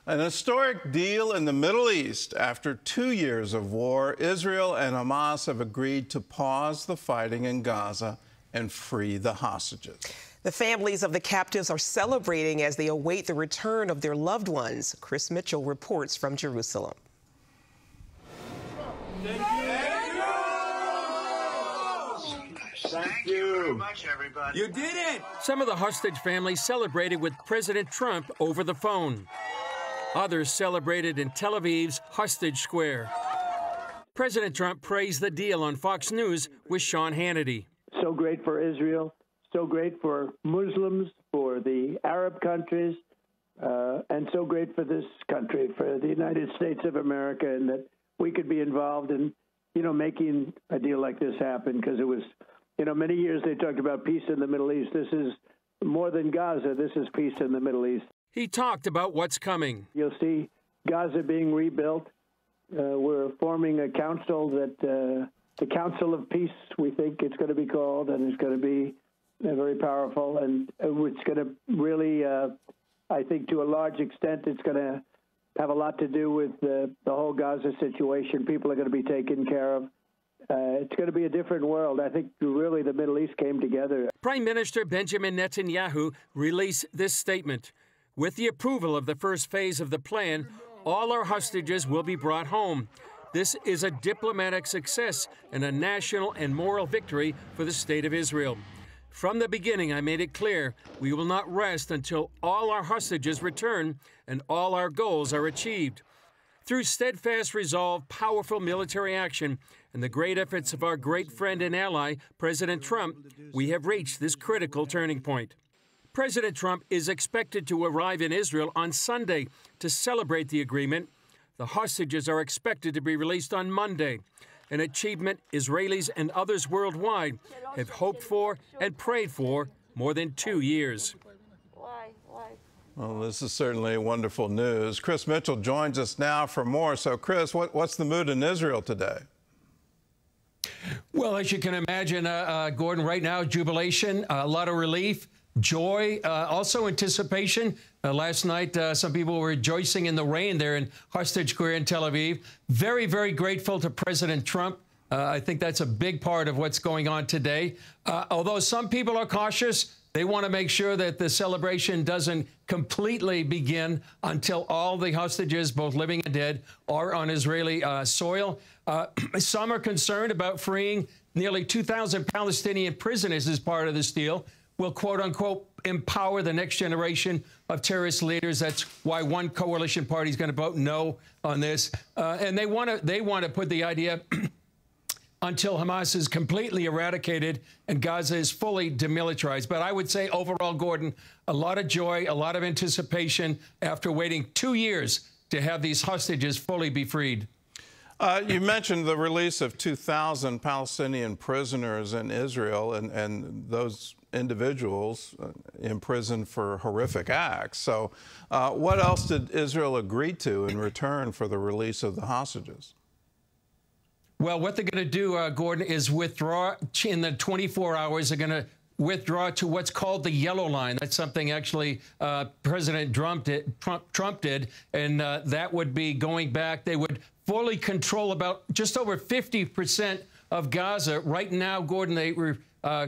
An historic deal in the Middle East. After 2 years of war, Israel and Hamas have agreed to pause the fighting in Gaza and free the hostages. The families of the captives are celebrating as they await the return of their loved ones. Chris Mitchell reports from Jerusalem. Thank you very much, everybody. You did it! Some of the hostage families celebrated with President Trump over the phone. Others celebrated in Tel Aviv's Hostage Square. President Trump praised the deal on Fox News with Sean Hannity. So great for Israel, so great for Muslims, for the Arab countries, and so great for this country, for the United States of America, and that we could be involved in, making a deal like this happen, because it was, many years they talked about peace in the Middle East. This is more than Gaza. This is peace in the Middle East. He talked about what's coming. You'll see Gaza being rebuilt. We're forming a council that the Council of Peace, we think it's going to be called, and it's going to be very powerful. And it's going to really, I think to a large extent, it's going to have a lot to do with the whole Gaza situation. People are going to be taken care of. It's going to be a different world. I think really the Middle East came together. Prime Minister Benjamin Netanyahu released this statement. With the approval of the first phase of the plan, all our hostages will be brought home. This is a diplomatic success and a national and moral victory for the state of Israel. From the beginning, I made it clear we will not rest until all our hostages return and all our goals are achieved. Through steadfast resolve, powerful military action, and the great efforts of our great friend and ally, President Trump, we have reached this critical turning point. President Trump is expected to arrive in Israel on Sunday to celebrate the agreement. The hostages are expected to be released on Monday, an achievement Israelis and others worldwide have hoped for and prayed for more than 2 years. Well, this is certainly wonderful news. Chris Mitchell joins us now for more. So, Chris, what's the mood in Israel today? Well, as you can imagine, Gordon, right now, jubilation, a lot of relief, joy, also anticipation. Last night, some people were rejoicing in the rain there in Hostage Square in Tel Aviv. Very, very grateful to President Trump. I think that's a big part of what's going on today. Although some people are cautious, they want to make sure that the celebration doesn't completely begin until all the hostages, both living and dead, are on Israeli soil. Some are concerned about freeing nearly 2,000 Palestinian prisoners as part of this deal. Will, quote unquote, empower the next generation of terrorist leaders. That's why one coalition party is going to vote no on this. And they want to put the idea until Hamas is completely eradicated and Gaza is fully demilitarized. But I would say overall, Gordon, a lot of joy, a lot of anticipation after waiting 2 years to have these hostages fully be freed. You mentioned the release of 2,000 Palestinian prisoners in Israel and those individuals imprisoned for horrific acts. So what else did Israel agree to in return for the release of the hostages? Well, what they're going to do, Gordon, is withdraw in the 24 hours. They're going to withdraw to what's called the yellow line. That's something actually President Trump did, and that would be going back. They would fully control about just over 50% of Gaza. Right now, Gordon, they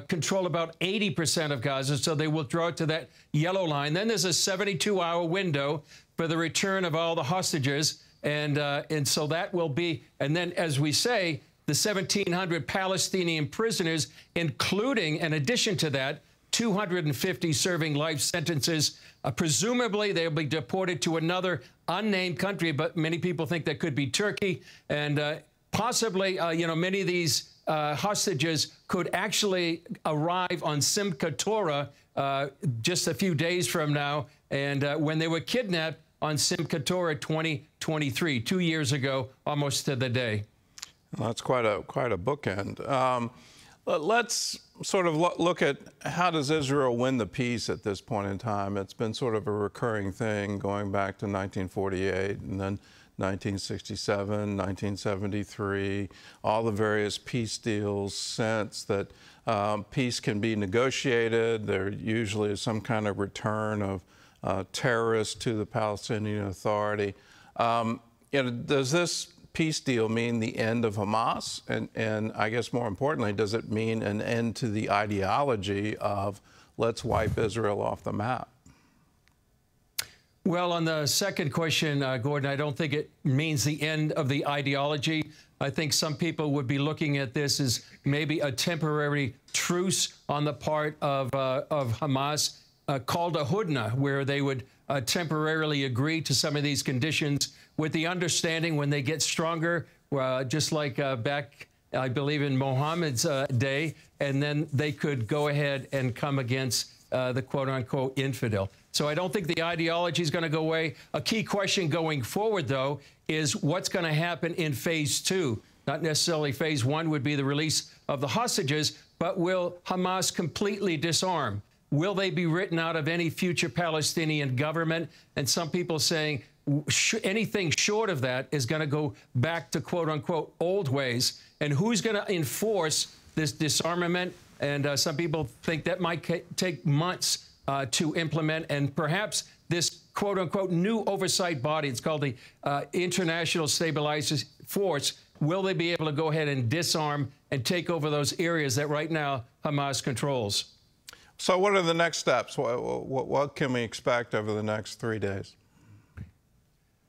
control about 80% of Gaza, so they will draw to that yellow line. Then there's a 72-hour window for the return of all the hostages, and so that will be, and then, as we say, the 1,700 Palestinian prisoners, including, in addition to that, 250 serving life sentences. Presumably, they'll be deported to another unnamed country, but many people think that could be Turkey. And possibly, many of these hostages could actually arrive on Simchat Torah just a few days from now, and when they were kidnapped on Simchat Torah 2023, 2 years ago, almost to the day. Well, that's quite a bookend. Let's sort of look at how does Israel win the peace at this point in time. It's been sort of a recurring thing going back to 1948 and then 1967, 1973, all the various peace deals since that peace can be negotiated. There usually is some kind of return of terrorists to the Palestinian Authority. Does this peace deal mean the end of Hamas? And I guess more importantly, does it mean an end to the ideology of let's wipe Israel off the map? Well, on the second question, Gordon, I don't think it means the end of the ideology. I think some people would be looking at this as maybe a temporary truce on the part of Hamas, called a hudna, where they would temporarily agree to some of these conditions with the understanding when they get stronger, just like back, I believe, in Mohammed's day, and then they could go ahead and come against the quote-unquote infidel. So I don't think the ideology is going to go away. A key question going forward, though, is what's going to happen in phase 2. Not necessarily phase 1 would be the release of the hostages, but will Hamas completely disarm? Will they be written out of any future Palestinian government? And some people saying anything short of that is going to go back to quote-unquote old ways. And who's going to enforce this disarmament? And some people think that might take months to implement, and perhaps this quote-unquote new oversight body, it's called the International Stabilizers Force, will they be able to go ahead and disarm and take over those areas that right now Hamas controls? So what are the next steps? What can we expect over the next 3 days?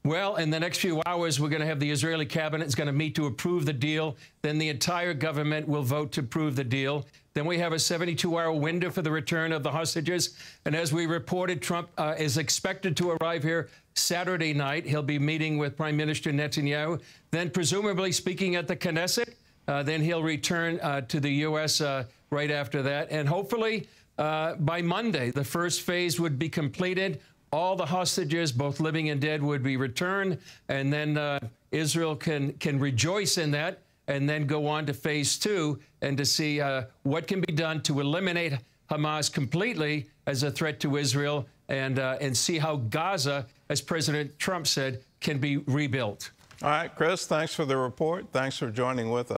Well, in the next few hours, we're going to have the Israeli cabinet is going to meet to approve the deal. Then the entire government will vote to approve the deal. Then we have a 72-hour window for the return of the hostages. And as we reported, Trump is expected to arrive here Saturday night. He'll be meeting with Prime Minister Netanyahu. Then presumably speaking at the Knesset. Then he'll return to the U.S. Right after that. And hopefully by Monday, the first phase would be completed. All the hostages, both living and dead, would be returned, and then Israel can rejoice in that, and then go on to phase 2 and to see what can be done to eliminate Hamas completely as a threat to Israel, and see how Gaza, as President Trump said, can be rebuilt. All right, Chris, thanks for the report. Thanks for joining with us.